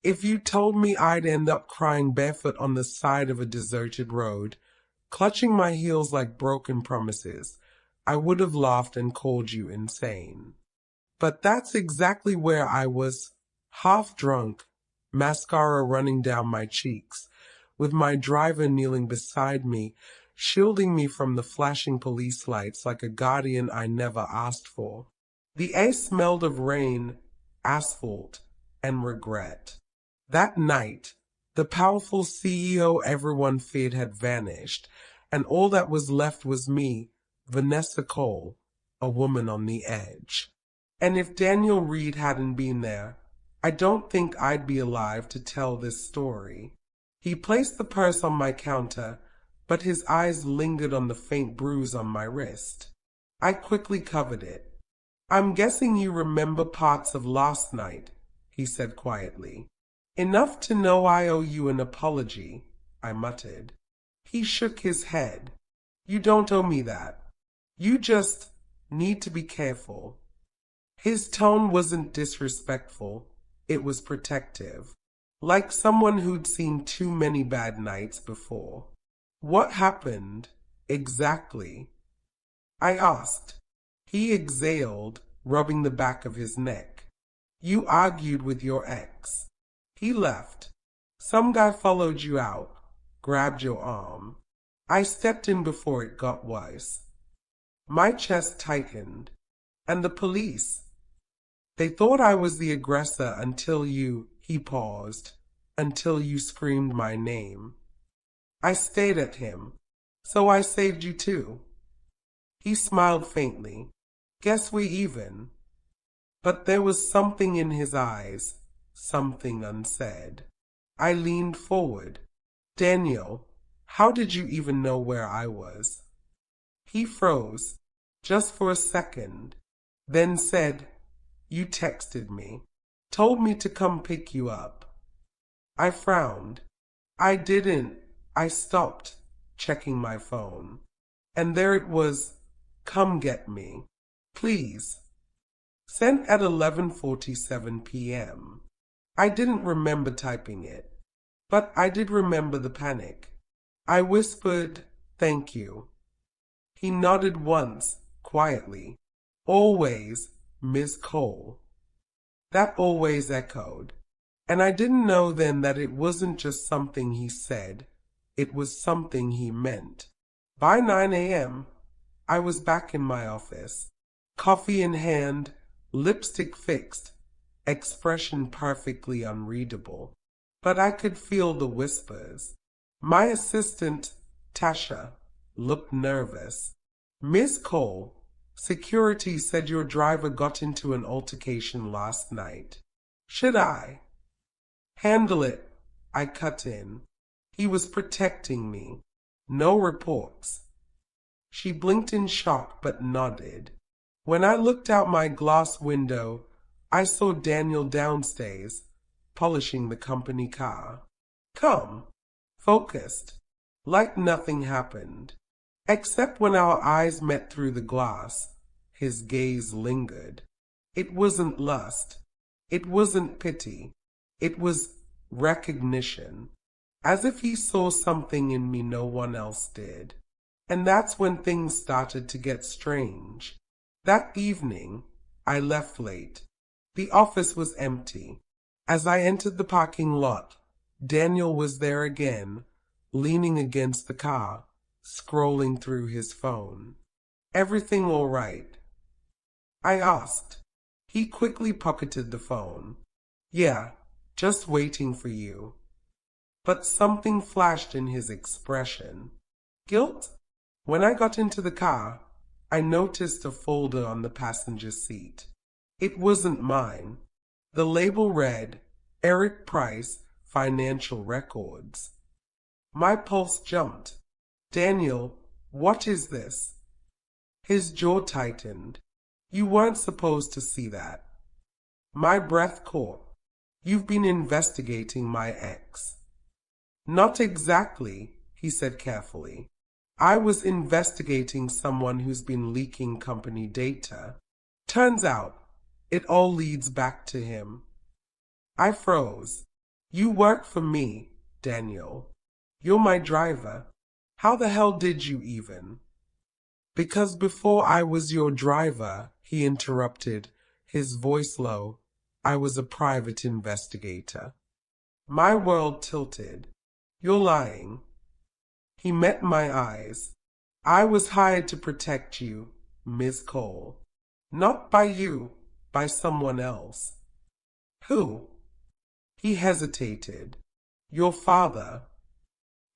If you told me I'd end up crying barefoot on the side of a deserted road, clutching my heels like broken promises, I would have laughed and called you insane. But that's exactly where I was, half drunk, mascara running down my cheeks, with my driver kneeling beside me, shielding me from the flashing police lights like a guardian I never asked for. The air smelled of rain, asphalt, and regret. That night, the powerful CEO everyone feared had vanished, and all that was left was me, Vanessa Cole, a woman on the edge. And if Daniel Reed hadn't been there, I don't think I'd be alive to tell this story. He placed the purse on my counter, but his eyes lingered on the faint bruise on my wrist. I quickly covered it. "I'm guessing you remember parts of last night," he said quietly. "Enough to know I owe you an apology," I muttered. He shook his head. "You don't owe me that. You just need to be careful." His tone wasn't disrespectful, it was protective, like someone who'd seen too many bad nights before. "What happened, exactly?" I asked. He exhaled, rubbing the back of his neck. "You argued with your ex. He left. Some guy followed you out, grabbed your arm. I stepped in before it got worse." My chest tightened. "And the police? They thought I was the aggressor until you," he paused, "until you screamed my name." I stared at him. "So I saved you too?" He smiled faintly. "Guess we even." But there was something in his eyes, something unsaid. I leaned forward. "Daniel, how did you even know where I was?" He froze, just for a second, then said, "You texted me, told me to come pick you up." I frowned. "I didn't." I stopped, checking my phone. And there it was, "Come get me, please." Sent at 11:47 p.m. I didn't remember typing it, but I did remember the panic. I whispered, "Thank you." He nodded once, quietly. "Always, Miss Cole." That always echoed, and I didn't know then that it wasn't just something he said, it was something he meant. By 9 a.m., I was back in my office, coffee in hand, lipstick fixed, expression perfectly unreadable. But I could feel the whispers. My assistant, Tasha, looked nervous. "Miss Cole, security said your driver got into an altercation last night. Should I?" "Handle it," I cut in. He was protecting me. "No reports." She blinked in shock but nodded. When I looked out my glass window, I saw Daniel downstairs, polishing the company car. Calm, focused, like nothing happened. Except when our eyes met through the glass, his gaze lingered. It wasn't lust. It wasn't pity. It was recognition. As if he saw something in me no one else did. And that's when things started to get strange. That evening, I left late. The office was empty. As I entered the parking lot, Daniel was there again, leaning against the car, scrolling through his phone. "Everything all right?" I asked. He quickly pocketed the phone. "Yeah, just waiting for you." But something flashed in his expression. Guilt? When I got into the car, I noticed a folder on the passenger seat. It wasn't mine. The label read, "Eric Price, Financial Records." My pulse jumped. "Daniel, what is this?" His jaw tightened. "You weren't supposed to see that." My breath caught. "You've been investigating my ex." "Not exactly," he said carefully. "I was investigating someone who's been leaking company data. Turns out, it all leads back to him." I froze. You work for me, Daniel. You're my driver. How the hell did you even? Because before I was your driver, he interrupted, his voice low, I was a private investigator. My world tilted. You're lying. He met my eyes. I was hired to protect you, Miss Cole. Not by you, by someone else. Who? He hesitated. Your father.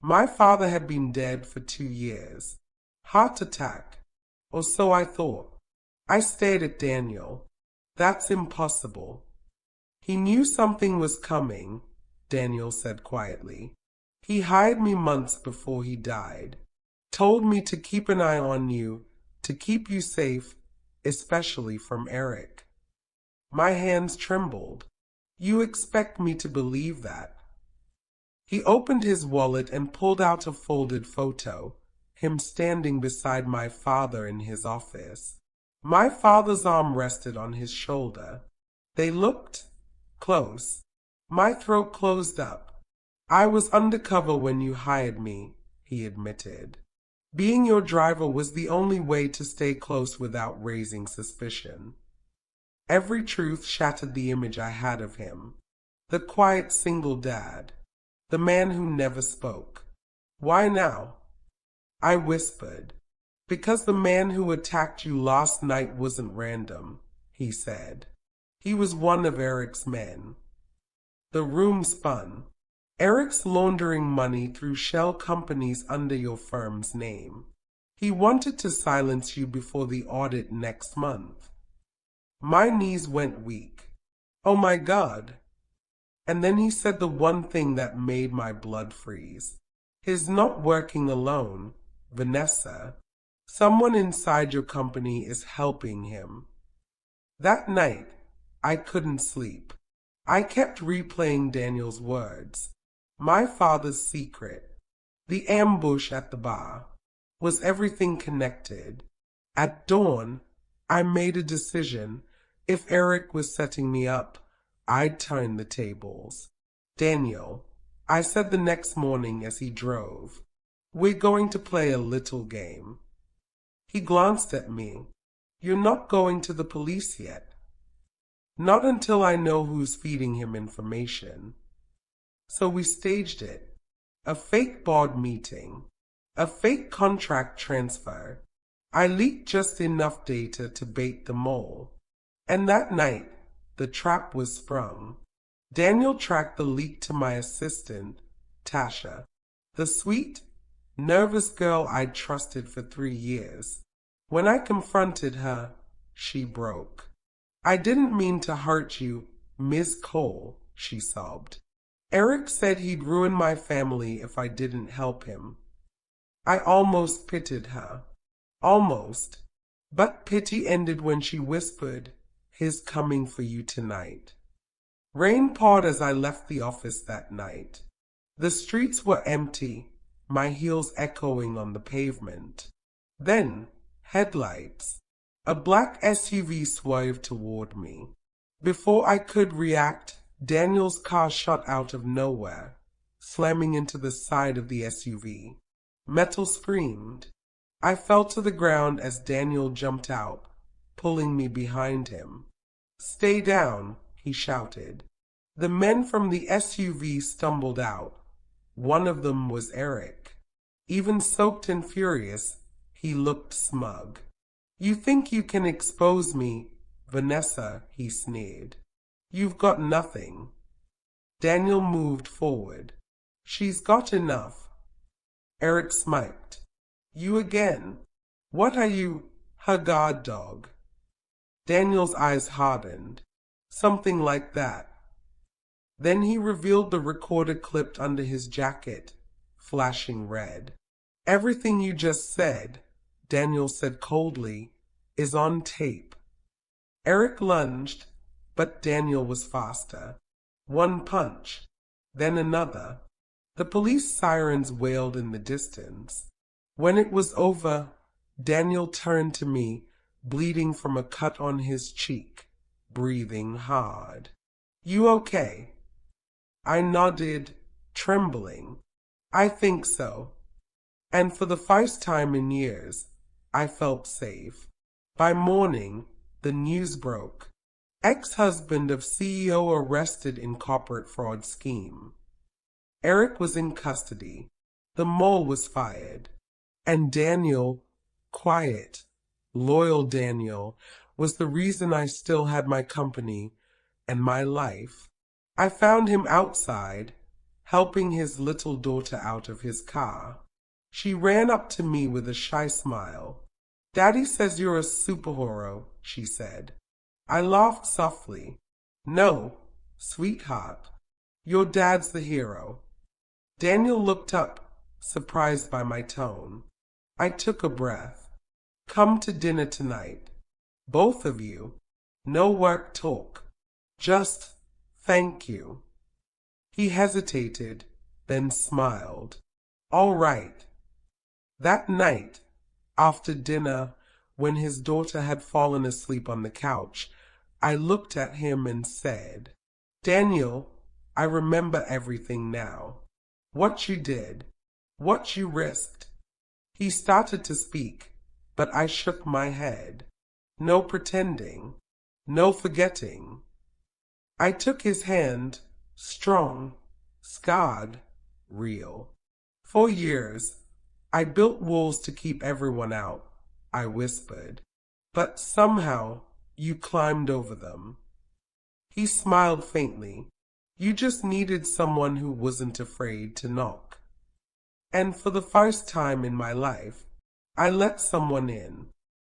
My father had been dead for 2 years. Heart attack. Or so I thought. I stared at Daniel. That's impossible. He knew something was coming, Daniel said quietly. He hired me months before he died. Told me to keep an eye on you, to keep you safe, especially from Eric. My hands trembled. You expect me to believe that? He opened his wallet and pulled out a folded photo, him standing beside my father in his office. My father's arm rested on his shoulder. They looked close. My throat closed up. I was undercover when you hired me, he admitted. Being your driver was the only way to stay close without raising suspicion. Every truth shattered the image I had of him. The quiet single dad. The man who never spoke. Why now? I whispered. Because the man who attacked you last night wasn't random, he said. He was one of Eric's men. The room spun. Eric's laundering money through shell companies under your firm's name. He wanted to silence you before the audit next month. My knees went weak. Oh my God. And then he said the one thing that made my blood freeze. He's not working alone, Vanessa. Someone inside your company is helping him. That night, I couldn't sleep. I kept replaying Daniel's words. My father's secret. The ambush at the bar. Was everything connected? At dawn, I made a decision. If Eric was setting me up, I'd turn the tables. Daniel, I said the next morning as he drove, we're going to play a little game. He glanced at me. You're not going to the police yet. Not until I know who's feeding him information. So we staged it. A fake board meeting. A fake contract transfer. I leaked just enough data to bait them all. And that night, the trap was sprung. Daniel tracked the leak to my assistant, Tasha, the sweet, nervous girl I'd trusted for 3 years. When I confronted her, she broke. I didn't mean to hurt you, Miss Cole, she sobbed. Eric said he'd ruin my family if I didn't help him. I almost pitied her. Almost. But pity ended when she whispered, "He's coming for you tonight." Rain poured as I left the office that night. The streets were empty, my heels echoing on the pavement. Then, headlights. A black SUV swerved toward me. Before I could react, Daniel's car shot out of nowhere, slamming into the side of the SUV. Metal screamed. I fell to the ground as Daniel jumped out, pulling me behind him. "Stay down," he shouted. The men from the SUV stumbled out. One of them was Eric. Even soaked and furious, he looked smug. "You think you can expose me, Vanessa," he sneered. "You've got nothing." Daniel moved forward. "She's got enough." Eric smiled. "You again? What are you, her guard dog?" Daniel's eyes hardened. "Something like that." Then he revealed the recorder clipped under his jacket, flashing red. "Everything you just said," Daniel said coldly, "is on tape." Eric lunged, but Daniel was faster. One punch, then another. The police sirens wailed in the distance. When it was over, Daniel turned to me, bleeding from a cut on his cheek, breathing hard. "You okay?" I nodded, trembling. I think so. And for the first time in years, I felt safe. By morning, the news broke. Ex-husband of CEO arrested in corporate fraud scheme. Eric was in custody. The mole was fired. And Daniel, quiet, loyal Daniel, was the reason I still had my company and my life. I found him outside, helping his little daughter out of his car. She ran up to me with a shy smile. "Daddy says you're a superhero," she said. I laughed softly. "No, sweetheart, your dad's the hero." Daniel looked up, surprised by my tone. I took a breath. "Come to dinner tonight. Both of you. No work talk. Just thank you." He hesitated, then smiled. "All right." That night, after dinner, when his daughter had fallen asleep on the couch, I looked at him and said, "Daniel, I remember everything now. What you did, what you risked." He started to speak, but I shook my head. No pretending, no forgetting. I took his hand, strong, scarred, real. "For years, I built walls to keep everyone out," I whispered. "But somehow you climbed over them." He smiled faintly. "You just needed someone who wasn't afraid to knock." And for the first time in my life, I let someone in.